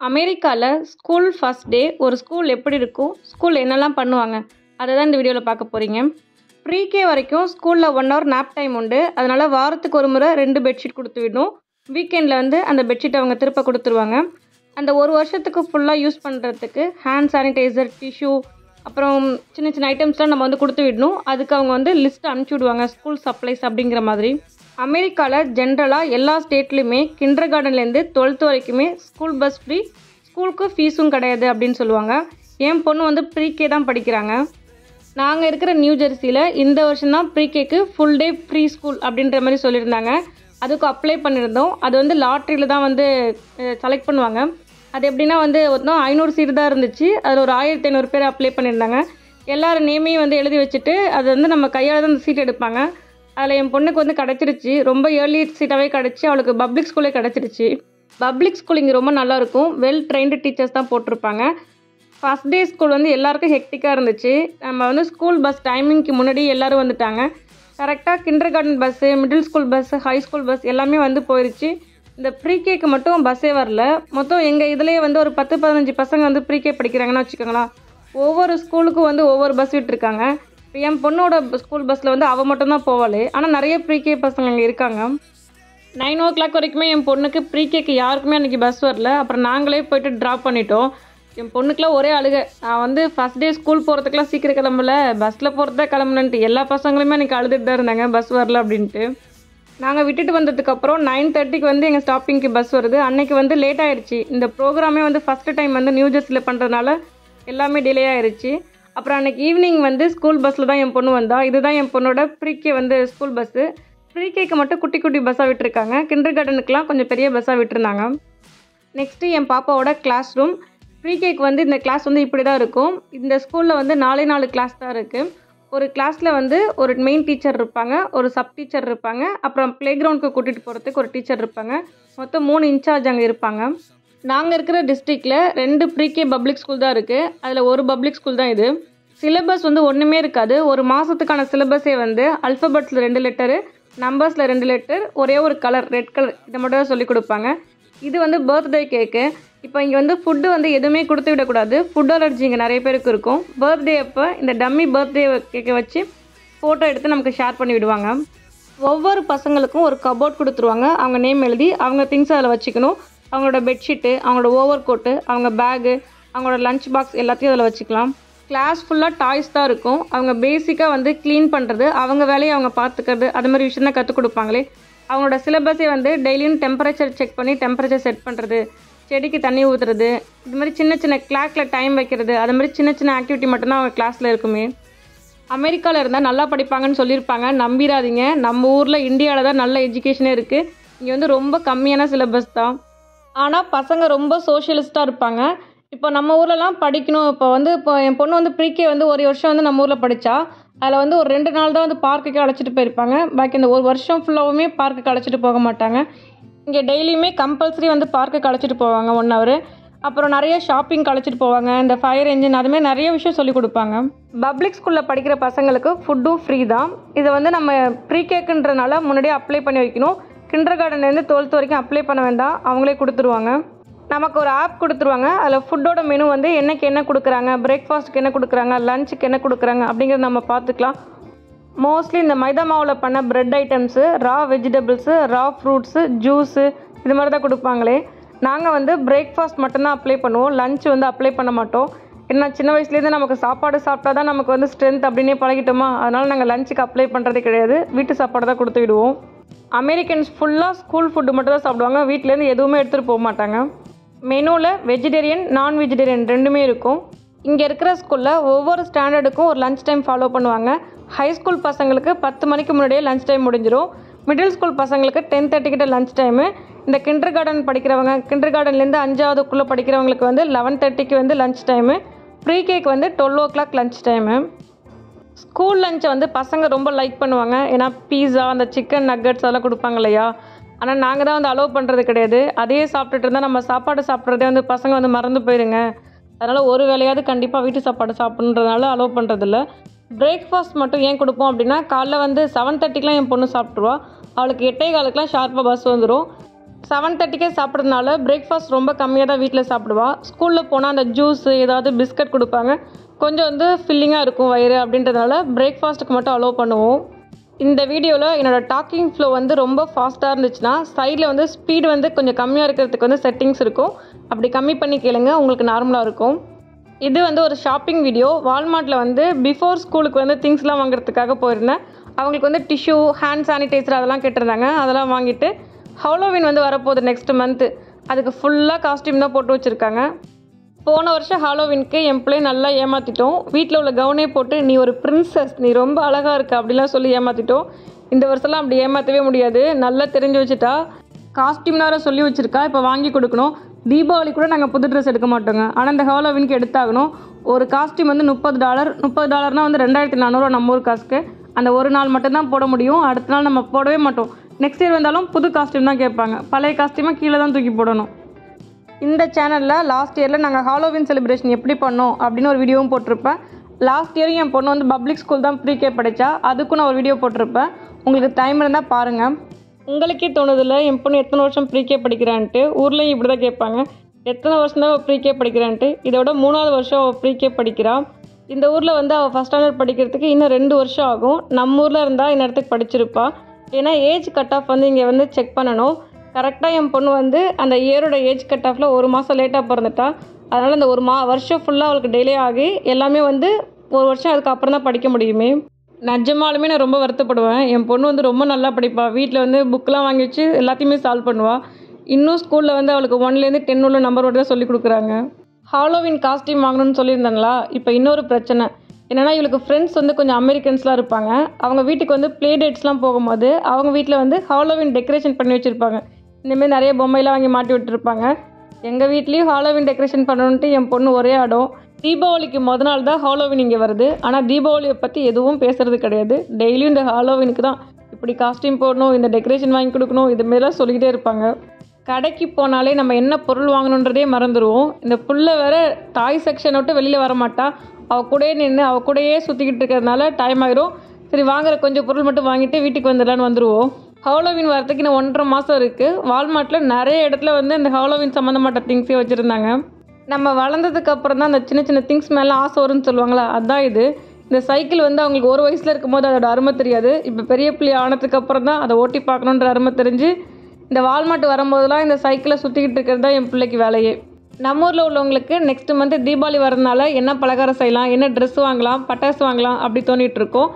அமெரிக்கால school first day ஒரு school எப்படி இருக்கும், ஸ்கூல் என்னெல்லாம் பண்ணுவாங்க, அதை தான் இந்த வீடியோவில் பார்க்க போகிறீங்க. ப்ரீகே வரைக்கும் ஸ்கூலில் 1 hour நாப் டைம் உண்டு. அதனால் வாரத்துக்கு ஒரு முறை 2 பெட்ஷீட் கொடுத்து விடணும். வீக்கெண்டில் வந்து அந்த பெட்ஷீட்டை அவங்க திருப்ப கொடுத்துருவாங்க. அந்த ஒரு வருஷத்துக்கு ஃபுல்லாக யூஸ் பண்ணுறதுக்கு ஹேண்ட் சானிடைசர், டிஷ்யூ, அப்புறம் சின்ன சின்ன ஐட்டம்ஸ்லாம் நம்ம வந்து கொடுத்து விடணும். அதுக்கு அவங்க வந்து லிஸ்ட் அனுப்பிச்சி விடுவாங்க, ஸ்கூல் சப்ளைஸ் அப்படிங்கிற மாதிரி. அமெரிக்காவில் ஜென்ரலாக எல்லா ஸ்டேட்லேயுமே கிண்டர் கார்டன்லேருந்து 12th வரைக்குமே ஸ்கூல் பஸ் ஃப்ரீ, ஸ்கூலுக்கு ஃபீஸும் கிடையாது அப்படின்னு சொல்லுவாங்க. என் பொண்ணு வந்து ப்ரீகே தான் படிக்கிறாங்க. நாங்கள் இருக்கிற நியூ ஜெர்சியில் இந்த வருஷம்தான் ப்ரீகேக்கு ஃபுல் டே ஃப்ரீ ஸ்கூல் அப்படின்ற மாதிரி சொல்லியிருந்தாங்க. அதுக்கு அப்ளை பண்ணியிருந்தோம். அது வந்து லாட்ரியில் தான் வந்து செலக்ட் பண்ணுவாங்க. அது எப்படின்னா வந்து 500 சீட்டு தான் இருந்துச்சு. அதில் ஒரு 1500 பேர் அப்ளை பண்ணியிருந்தாங்க. எல்லாரும் நேமையும் வந்து எழுதி வச்சுட்டு அது வந்து நம்ம கையால் தான் அந்த சீட் எடுப்பாங்க. அதில் என் பொண்ணுக்கு வந்து கிடச்சிருச்சு. ரொம்ப ஏர்லி சீட்டாகவே கிடச்சி அவளுக்கு பப்ளிக் ஸ்கூலே கிடச்சிருச்சு. பப்ளிக் ஸ்கூல் இங்கே ரொம்ப நல்லாயிருக்கும். வெல் ட்ரெயின்டு டீச்சர்ஸ் தான் போட்டிருப்பாங்க. ஃபஸ்ட் டே ஸ்கூல் வந்து எல்லாருக்கும் ஹெக்டிக்காக இருந்துச்சு. நம்ம வந்து ஸ்கூல் பஸ் டைமிங்க்கு முன்னாடி எல்லோரும் வந்துட்டாங்க. கரெக்டாக kinder garden bus, middle school bus, high school bus எல்லாமே வந்து போயிடுச்சு. இந்த ப்ரீகேக்கு மட்டும் பஸ்ஸே வரல. மொத்தம் எங்கள் இதுலேயே வந்து ஒரு 10-15 பசங்க வந்து ப்ரீகே படிக்கிறாங்கன்னு வச்சுக்கோங்களேன். ஒவ்வொரு ஸ்கூலுக்கும் வந்து ஒவ்வொரு பஸ் விட்டுருக்காங்க. இப்போ என் பொண்ணோட ஸ்கூல் பஸ்ஸில் வந்து அவள் மட்டும்தான் போவாள். ஆனால் நிறைய ப்ரீகே பசங்க அங்கே இருக்காங்க. 9 o'clock வரைக்குமே என் பொண்ணுக்கு ப்ரீகேக்கு யாருக்குமே அன்றைக்கி பஸ் வரல. அப்புறம் நாங்களே போய்ட்டு ட்ராப் பண்ணிட்டோம். என் பொண்ணுக்குலாம் ஒரே அழுகை. நான் வந்து ஃபஸ்ட் டே ஸ்கூல் போகிறதுக்குலாம் சீக்கிரம் கிளம்பல, பஸ்ஸில் போகிறது தான் கிளம்புனன்ட்டு எல்லா பசங்களுமே அன்றைக்கி அழுதுட்டு தான் இருந்தாங்க பஸ் வரல அப்படின்ட்டு. நாங்கள் விட்டுட்டு வந்ததுக்கப்புறம் 9:30க்கு வந்து எங்கள் ஸ்டாப்பிங்க்கு பஸ் வருது. அன்றைக்கி வந்து லேட் ஆகிடுச்சு. இந்த ப்ரோக்ராமே வந்து ஃபஸ்ட்டு டைம் வந்து நியூ ஜெர்சியில் பண்ணுறதுனால எல்லாமே டிலே ஆகிடுச்சு. அப்புறம் அன்றைக்கி ஈவினிங் வந்து ஸ்கூல் பஸ்ஸில் தான் என் பொண்ணு வந்தா. இதுதான் என் பொண்ணோட ப்ரீகே வந்து ஸ்கூல் பஸ்ஸு. ப்ரீகேக்கு மட்டும் குட்டி குட்டி பஸ்ஸாக விட்டுருக்காங்க. கிண்டர் கார்டனுக்குலாம் கொஞ்சம் பெரிய பஸ்ஸாக விட்டுருந்தாங்க. நெக்ஸ்ட்டு என் பாப்பாவோட கிளாஸ் ரூம். ப்ரீகேக்கு வந்து இந்த கிளாஸ் வந்து இப்படி தான் இருக்கும். இந்த ஸ்கூலில் வந்து 4 கிளாஸ் தான் இருக்குது. ஒரு கிளாஸில் வந்து ஒரு மெயின் டீச்சர் இருப்பாங்க, ஒரு சப் டீச்சர் இருப்பாங்க, அப்புறம் ப்ளே கிரவுண்டுக்கு கூட்டிகிட்டு போகிறதுக்கு ஒரு டீச்சர் இருப்பாங்க. மொத்தம் 3 இன்சார்ஜ் அங்கே இருப்பாங்க. நாங்கள் இருக்கிற டிஸ்ட்ரிக்டில் 2 ப்ரீகே பப்ளிக் ஸ்கூல் தான் இருக்குது. அதில் ஒரு பப்ளிக் ஸ்கூல் தான் இது. சிலபஸ் வந்து ஒன்றுமே இருக்காது. ஒரு மாதத்துக்கான சிலபஸே வந்து அல்ஃபபெட்ஸில் 2 லெட்டரு, நம்பர்ஸில் 2 லெட்டர், ஒரே ஒரு கலர் ரெட் கலர், இதை மட்டும் தான் சொல்லிக் கொடுப்பாங்க. இது வந்து பர்த்டே கேக்கு. இப்போ இங்கே வந்து ஃபுட்டு வந்து எதுவுமே கொடுத்து விடக்கூடாது. ஃபுட் அலர்ஜி இங்கே நிறைய பேருக்கு இருக்கும். பர்த்டே அப்போ இந்த டம்மி பர்த்டே கேக்கை வச்சு ஃபோட்டோ எடுத்து நமக்கு ஷேர் பண்ணி விடுவாங்க. ஒவ்வொரு பசங்களுக்கும் ஒரு கபோர்ட் கொடுத்துருவாங்க. அவங்க நேம் எழுதி அவங்க திங்ஸ் அதில் வச்சுக்கணும். அவங்களோட பெட்ஷீட்டு, அவங்களோட ஓவர் கோட்டு, அவங்க பேகு, அவங்களோட லஞ்ச் பாக்ஸ் எல்லாத்தையும் அதில் வச்சுக்கலாம். கிளாஸ் ஃபுல்லாக டாய்ஸ் தான் இருக்கும். அவங்க பேசிக்காக வந்து க்ளீன் பண்ணுறது, அவங்க வேலையை அவங்க பார்த்துக்கிறது, அது மாதிரி விஷயம் தான் கற்றுக் கொடுப்பாங்களே. அவங்களோட சிலபஸே வந்து டெய்லியும் டெம்பரேச்சர் செக் பண்ணி டெம்பரேச்சர் செட் பண்ணுறது, செடிக்கு தண்ணி ஊற்றுறது, இது மாதிரி சின்ன சின்ன கிளாக்கில் டைம் வைக்கிறது, அது மாதிரி சின்ன சின்ன ஆக்டிவிட்டி மட்டும்தான் அவங்க கிளாஸில் இருக்குமே. அமெரிக்காவில் இருந்தால் நல்லா படிப்பாங்கன்னு சொல்லியிருப்பாங்க. நம்பிடாதீங்க. நம்ம ஊரில் இந்தியாவில் தான் நல்ல எஜுகேஷனே இருக்குது. இங்கே வந்து ரொம்ப கம்மியான சிலபஸ் தான். ஆனால் பசங்க ரொம்ப சோஷியலிஸ்ட்டாக இருப்பாங்க. இப்போ நம்ம ஊர்லலாம் படிக்கணும். இப்போ என் பொண்ணு வந்து ப்ரீகே வந்து ஒரு வருஷம் வந்து நம்ம ஊரில் படித்தா. அதில் வந்து ஒரு 2 நாள் தான் வந்து பார்க்குக்கு அழைச்சிட்டு போயிருப்பாங்க. பாக்கி இந்த ஒரு வருஷம் ஃபுல்லாகவுமே பார்க்குக்கு அழைச்சிட்டு போக மாட்டாங்க. இங்கே டெய்லியுமே கம்பல்சரி வந்து பார்க்குக்கு அழைச்சிட்டு போவாங்க 1 hour. அப்புறம் நிறைய ஷாப்பிங் அழைச்சிட்டு போவாங்க. இந்த ஃபயர் என்ஜின், அதுமாதிரி நிறைய விஷயம் சொல்லிக் கொடுப்பாங்க. பப்ளிக் ஸ்கூலில் படிக்கிற பசங்களுக்கு ஃபுட்டும் ஃப்ரீ தான். இதை வந்து நம்ம ப்ரீகேக்குன்றனால முன்னாடியே அப்ளை பண்ணி வைக்கணும். கிண்டர் கார்டன்லேருந்து 12th வரைக்கும் அப்ளை பண்ண வேண்டாம், அவங்களே கொடுத்துருவாங்க. நமக்கு ஒரு ஆப் கொடுத்துருவாங்க. அதில் ஃபுட்டோட மெனு வந்து என்னைக்கு என்ன கொடுக்குறாங்க, பிரேக்ஃபாஸ்ட்டுக்கு என்ன கொடுக்குறாங்க, லஞ்சுக்கு என்ன கொடுக்குறாங்க அப்படிங்கிறத நம்ம பார்த்துக்கலாம். மோஸ்ட்லி இந்த மைதா மாவில் பண்ண ப்ரெட் ஐட்டம்ஸு, ரா வெஜிடபிள்ஸு, ரா ஃப்ரூட்ஸு, ஜூஸு, இது மாதிரி தான் கொடுப்பாங்களே. நாங்கள் வந்து பிரேக்ஃபாஸ்ட் மட்டும்தான் அப்ளை பண்ணுவோம். லஞ்ச் வந்து அப்ளை பண்ண மாட்டோம். ஏன்னா சின்ன வயசுலேருந்து நமக்கு சாப்பாடு சாப்பிட்டா தான் நமக்கு வந்து ஸ்ட்ரென்த் அப்படின்னே பழகிட்டோமா. அதனால் நாங்கள் லஞ்சுக்கு அப்ளை பண்ணுறதே கிடையாது. வீட்டு சாப்பாடு தான் கொடுத்து விடுவோம். அமெரிக்கன்ஸ் ஃபுல்லாக ஸ்கூல் ஃபுட்டு மட்டும் தான் சாப்பிடுவாங்க. வீட்டிலேருந்து எதுவுமே எடுத்துகிட்டு போக மாட்டாங்க. மெனுவில் வெஜிடேரியன், நான் வெஜிடேரியன் 2மே இருக்கும். இங்கே இருக்கிற ஸ்கூலில் ஒவ்வொரு ஸ்டாண்டர்டுக்கும் ஒரு லஞ்ச் டைம் ஃபாலோ பண்ணுவாங்க. ஹை ஸ்கூல் பசங்களுக்கு 10 மணிக்கு முன்னாடியே லஞ்ச் டைம் முடிஞ்சிடும். மிடில் ஸ்கூல் பசங்களுக்கு 10:30 கிட்ட லஞ்ச் டைமு. இந்த கிண்டர் கார்டன் படிக்கிறவங்க, கிண்டர் கார்டன்லேருந்து 5ஆவதுக்குள்ளே படிக்கிறவங்களுக்கு வந்து 11:30க்கு வந்து லஞ்ச் டைமு. ப்ரீகேக்கு வந்து 12 o'clock லஞ்ச் டைமு. ஸ்கூல் லஞ்சை வந்து பசங்க ரொம்ப லைக் பண்ணுவாங்க. ஏன்னா பீஸா, அந்த சிக்கன் நக்கட்ஸ் அதெல்லாம் கொடுப்பாங்க இல்லையா. ஆனால் நாங்கள் தான் வந்து அலோவ் பண்ணுறது கிடையாது. அதையே சாப்பிட்டுட்டு இருந்தால் நம்ம சாப்பாடு சாப்பிட்றதே வந்து பசங்க வந்து மறந்து போயிருங்க. அதனால் ஒரு வேளையாவது கண்டிப்பாக வீட்டு சாப்பாடு சாப்பிட்றதுனால அலோவ் பண்ணுறதில்ல. பிரேக்ஃபாஸ்ட் மட்டும் ஏன் கொடுப்போம் அப்படின்னா, காலைல வந்து 7:30க்குலாம் என் பொண்ணு சாப்பிட்ருவா. அவளுக்கு 8:15க்குலாம் ஷார்ப்பாக பஸ் வந்துடும். 7:30க்கே சாப்பிட்றதுனால பிரேக்ஃபாஸ்ட் ரொம்ப கம்மியாக தான் வீட்டில் சாப்பிடுவா. ஸ்கூலில் போனால் அந்த ஜூஸு ஏதாவது பிஸ்கட் கொடுப்பாங்க, கொஞ்சம் வந்து ஃபில்லிங்காக இருக்கும் வயிறு அப்படின்றதுனால பிரேக்ஃபாஸ்ட்டுக்கு மட்டும் அலோவ் பண்ணுவோம். இந்த வீடியோவில் என்னோடய டாக்கிங் ஃப்ளோ வந்து ரொம்ப ஃபாஸ்ட்டாக இருந்துச்சுன்னா சைடில் வந்து ஸ்பீடு வந்து கொஞ்சம் கம்மியாக இருக்கிறதுக்கு வந்து செட்டிங்ஸ் இருக்கும், அப்படி கம்மி பண்ணி கேளுங்க, உங்களுக்கு நார்மலாக இருக்கும். இது வந்து ஒரு ஷாப்பிங் வீடியோ. வால்மார்ட்டில் வந்து பிஃபோர் ஸ்கூலுக்கு வந்து திங்ஸ்லாம் வாங்குறதுக்காக போயிருந்தேன். அவங்களுக்கு வந்து டிஷ்யூ, ஹேண்ட் சானிடைசர் அதெல்லாம் கேட்டிருந்தாங்க. அதெல்லாம் வாங்கிட்டு ஹாலோவின் வந்து வரப்போகுது நெக்ஸ்ட் மந்த்து, அதுக்கு ஃபுல்லாக காஸ்டியூம் தான் போட்டு வச்சுருக்காங்க. போன வருஷம் ஹாலோவினுக்கு என் பிள்ளை நல்லா ஏமாற்றிட்டோம். வீட்டில் உள்ள கவுனே போட்டு நீ ஒரு பிரின்சஸ், நீ ரொம்ப அழகாக இருக்க அப்படிலாம் சொல்லி ஏமாற்றிட்டோம். இந்த வருஷம்லாம் அப்படி ஏமாற்றவே முடியாது, நல்லா தெரிஞ்சு வச்சுட்டா. காஸ்டியூம் நேரம் சொல்லி வச்சுருக்கா, இப்போ வாங்கி கொடுக்கணும். தீபாவளி கூட நாங்கள் புது ட்ரெஸ் எடுக்க மாட்டோங்க, ஆனால் இந்த ஹாலோவினுக்கு எடுத்தாகணும். ஒரு காஸ்டியூம் வந்து $30 வந்து 2400 நம்ம ஊர் காசுக்கு. அந்த ஒரு நாள் மட்டும்தான் போட முடியும், அடுத்த நாள் நம்ம போடவே மாட்டோம். நெக்ஸ்ட் இயர் வந்தாலும் புது காஸ்டியூம் தான் கேட்பாங்க, பழைய காஸ்டியூமாக கீழே தான் தூக்கி போடணும். இந்த சேனலில் லாஸ்ட் இயரில் நாங்கள் ஹாலோவின் செலிப்ரேஷன் எப்படி பண்ணோம் அப்படின்னு ஒரு வீடியோவும் போட்டிருப்பேன். லாஸ்ட் இயரும் என் பொண்ணு வந்து பப்ளிக் ஸ்கூல் தான் ப்ரீகே படித்தா, அதுக்கும் நான் ஒரு வீடியோ போட்டிருப்பேன். உங்களுக்கு டைம் இருந்தால் பாருங்கள். உங்களுக்கே தோணுதில்ல என் பொண்ணு எத்தனை வருஷம் ப்ரீகே படிக்கிறான்ட்டு. ஊர்லேயும் இப்படி தான் கேட்பாங்க, எத்தனை வருஷம் தான் அவள் ப்ரீகே படிக்கிறான்ட்டு. இதோட 3வது வருஷம் அவள் ப்ரீகே படிக்கிறாள். இந்த ஊரில் வந்து அவள் ஃபஸ்ட் ஸ்டாண்டர்ட் படிக்கிறதுக்கு இன்னும் 2 வருஷம் ஆகும். நம்ம ஊரில் இருந்தால் இந்த இடத்துக்கு படிச்சிருப்பா. ஏன்னா ஏஜ் கட் ஆஃப் வந்து இங்கே வந்து செக் பண்ணணும். கரெக்டாக என் பொண்ணு வந்து அந்த இயரோட ஏஜ் கட் ஆஃபில் 1 மாதம் லேட்டாக பிறந்துட்டா. அதனால் அந்த 1 வருஷம் ஃபுல்லாக அவளுக்கு டிலே ஆகி எல்லாமே வந்து 1 வருஷம் அதுக்கப்புறம் தான் படிக்க முடியுமே. நிஜமாலுமே நான் ரொம்ப வருத்தப்படுவேன். என் பொண்ணு வந்து ரொம்ப நல்லா படிப்பாள். வீட்டில் வந்து புக்கெலாம் வாங்கி வச்சு எல்லாத்தையுமே சால்வ் பண்ணுவாள். இன்னும் ஸ்கூலில் வந்து அவளுக்கு 1லேருந்து 10 உள்ள நம்பர் மட்டும் தான் சொல்லிக் கொடுக்குறாங்க. ஹாலோவின் காஸ்டியூம் வாங்கணும்னு சொல்லியிருந்தாங்களா. இப்போ இன்னொரு பிரச்சனை என்னென்னா, இவளுக்கு ஃப்ரெண்ட்ஸ் வந்து கொஞ்சம் அமெரிக்கன்ஸ்லாம் இருப்பாங்க. அவங்க வீட்டுக்கு வந்து ப்ளே டேட்ஸ்லாம் போகும்போது அவங்க வீட்டில் வந்து ஹாலோவின் டெக்கரேஷன் பண்ணி வச்சுருப்பாங்க. இந்தமாரி நிறைய பொம்மையெல்லாம் வாங்கி மாட்டி விட்டுருப்பாங்க. எங்கள் வீட்லேயும் ஹாலோவின் டெக்கரேஷன் பண்ணணுன்ட்டு என் பொண்ணு ஒரே ஆடம். தீபாவளிக்கு மொதல் நாள் தான் ஹாலோவின் இங்கே வருது, ஆனால் தீபாவளியை பற்றி எதுவும் பேசுகிறது கிடையாது. டெய்லியும் இந்த ஹாலோவினுக்கு தான் இப்படி காஸ்டியூம் போடணும், இந்த டெக்கரேஷன் வாங்கி கொடுக்கணும், இதுமாரிலாம் சொல்லிக்கிட்டே இருப்பாங்க. கடைக்கு போனாலே நம்ம என்ன பொருள் வாங்கணுன்றதே மறந்துடுவோம். இந்த புள்ள வேறு டாய் செக்ஷன் விட்டு வெளியில் வரமாட்டா. அவள் கூடயே நின்று அவள் கூடயே சுற்றிக்கிட்டு இருக்கிறதுனால டைம் ஆகிரும். சரி வாங்குற கொஞ்சம் பொருள் மட்டும் வாங்கிட்டு வீட்டுக்கு வந்துடலான்னு வந்துடுவோம். ஹாலோவின் வரத்துக்கு இன்னும் 1.5 மாதம் இருக்குது. வால்மார்ட்டில் நிறைய இடத்துல வந்து இந்த ஹாலோவின் சம்மந்தப்பட்ட திங்ஸே வச்சுருந்தாங்க. நம்ம வளர்ந்ததுக்கு அப்புறம் தான் அந்த சின்ன சின்ன திங்ஸ் மேலே ஆசை வரும்னு சொல்லுவாங்களா, அதுதான் இது. இந்த சைக்கிள் வந்து அவங்களுக்கு 1 வயசில் இருக்கும்போது அதோட அருமை தெரியாது. இப்போ பெரிய பிள்ளை ஆனதுக்கு அப்புறம் தான் அதை ஓட்டி பார்க்கணுன்ற அருமை தெரிஞ்சு இந்த வால்மார்ட் வரும்போதெல்லாம் இந்த சைக்கிளை சுற்றிக்கிட்டு இருக்கிறது தான் என் பிள்ளைக்கு வேலையே. நம்ம ஊரில் உள்ளவங்களுக்கு நெக்ஸ்ட் மந்த்து தீபாவளி வரதுனால என்ன பலகாரம் செய்யலாம், என்ன ட்ரெஸ் வாங்கலாம், பட்டாசு வாங்கலாம் அப்படி தோணிகிட்டு இருக்கோம்.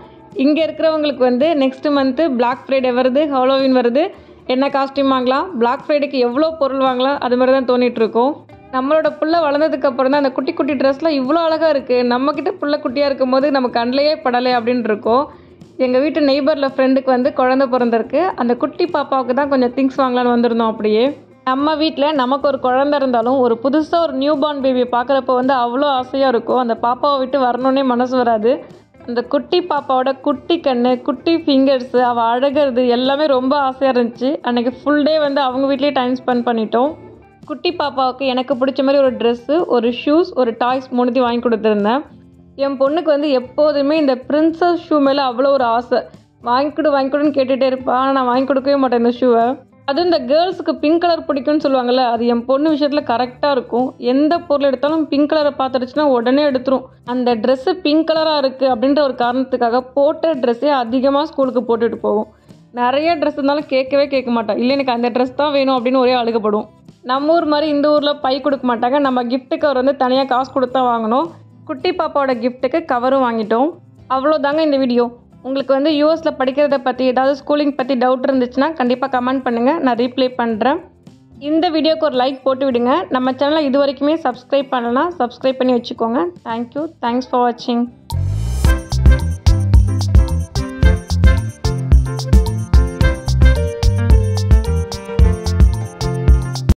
இங்கே இருக்கிறவங்களுக்கு வந்து நெக்ஸ்ட் மந்த்து பிளாக் ஃப்ரைடே வருது, ஹாலோவின் வருது, என்ன காஸ்டியூம் வாங்கலாம், பிளாக் ஃப்ரைடேக்கு எவ்வளோ பொருள் வாங்கலாம், அது மாதிரி தான் தோணிகிட்டு இருக்கோம். நம்மளோட புள்ள வளர்ந்ததுக்கு அப்புறம் தான் அந்த குட்டி குட்டி ட்ரெஸ்லாம் இவ்வளோ அழகாக இருக்குது. நம்மக்கிட்ட புள்ள குட்டியாக இருக்கும்போது நம்ம கண்ணிலேயே படலை அப்படின்ட்டு இருக்கோம். எங்கள் வீட்டு நெய்பரில் ஃப்ரெண்டுக்கு வந்து குழந்தை பிறந்திருக்கு. அந்த குட்டி பாப்பாவுக்கு தான் கொஞ்சம் திங்ஸ் வாங்கலான்னு வந்திருந்தோம். அப்படியே நம்ம வீட்டில் நமக்கு ஒரு குழந்தை இருந்தாலும் ஒரு புதுசாக ஒரு நியூ பார்ன் பேபியை பார்க்குறப்போ வந்து அவ்வளோ ஆசையாக இருக்கும். அந்த பாப்பாவை விட்டு வரணுன்னே மனசு வராது. அந்த குட்டி பாப்பாவோட குட்டி கண்ணு, குட்டி ஃபிங்கர்ஸு, அவள் அழகிறது எல்லாமே ரொம்ப ஆசையாக இருந்துச்சு. அன்றைக்கி ஃபுல் டே வந்து அவங்க வீட்லேயே டைம் ஸ்பெண்ட் பண்ணிட்டோம். குட்டி பாப்பாவுக்கு எனக்கு பிடிச்ச மாதிரி ஒரு ட்ரெஸ்ஸு, ஒரு ஷூஸ், ஒரு டாய்ஸ் 3 வாங்கி கொடுத்துருந்தேன். என் பொண்ணுக்கு வந்து எப்போதுமே இந்த பிரின்சஸ் ஷூ மேலே அவ்வளோ ஒரு ஆசை. வாங்கிக்கொடுன்னு கேட்டுகிட்டே இருப்பாள். ஆனால் நான் வாங்கி கொடுக்கவே மாட்டேன் இந்த ஷூவை. அதுவும் இந்த கேர்ள்ஸுக்கு பிங்க் கலர் பிடிக்கும்னு சொல்லுவாங்கள்ல, அது என் பொண்ணு விஷயத்தில் கரெக்டாக இருக்கும். எந்த பொருள் எடுத்தாலும் பிங்க் கலரை பார்த்துடுச்சுன்னா உடனே எடுத்துரும். அந்த ட்ரெஸ்ஸு பிங்க் கலராக இருக்குது அப்படின்ற ஒரு காரணத்துக்காக போட்ட ட்ரெஸ்ஸே அதிகமாக ஸ்கூலுக்கு போட்டுட்டு போகும். நிறைய ட்ரெஸ் இருந்தாலும் கேட்க மாட்டாள். இல்லை எனக்கு அந்த ட்ரெஸ் தான் வேணும் அப்படின்னு ஒரே அழுகப்படும். நம்ம ஊர் மாதிரி இந்த ஊரில் பை கொடுக்க மாட்டாங்க. நம்ம கிஃப்ட் கவர் வந்து தனியாக காசு கொடுத்தா வாங்கணும். குட்டி பாப்பாவோட கிஃப்ட்டுக்கு கவரும் வாங்கிட்டோம். அவ்வளோதாங்க இந்த வீடியோ. உங்களுக்கு வந்து யூஎஸில் படிக்கிறத பற்றி ஏதாவது ஸ்கூலிங் பற்றி டவுட் இருந்துச்சுன்னா கண்டிப்பாக கமெண்ட் பண்ணுங்கள், நான் ரீப்ளை பண்ணுறேன். இந்த வீடியோக்கு ஒரு லைக் போட்டு விடுங்க. நம்ம சேனலை இது வரைக்குமே சப்ஸ்கிரைப் பண்ணலாம், சப்ஸ்கிரைப் பண்ணி வச்சுக்கோங்க. தேங்க்யூ. தேங்க்ஸ் ஃபார் வாட்சிங்.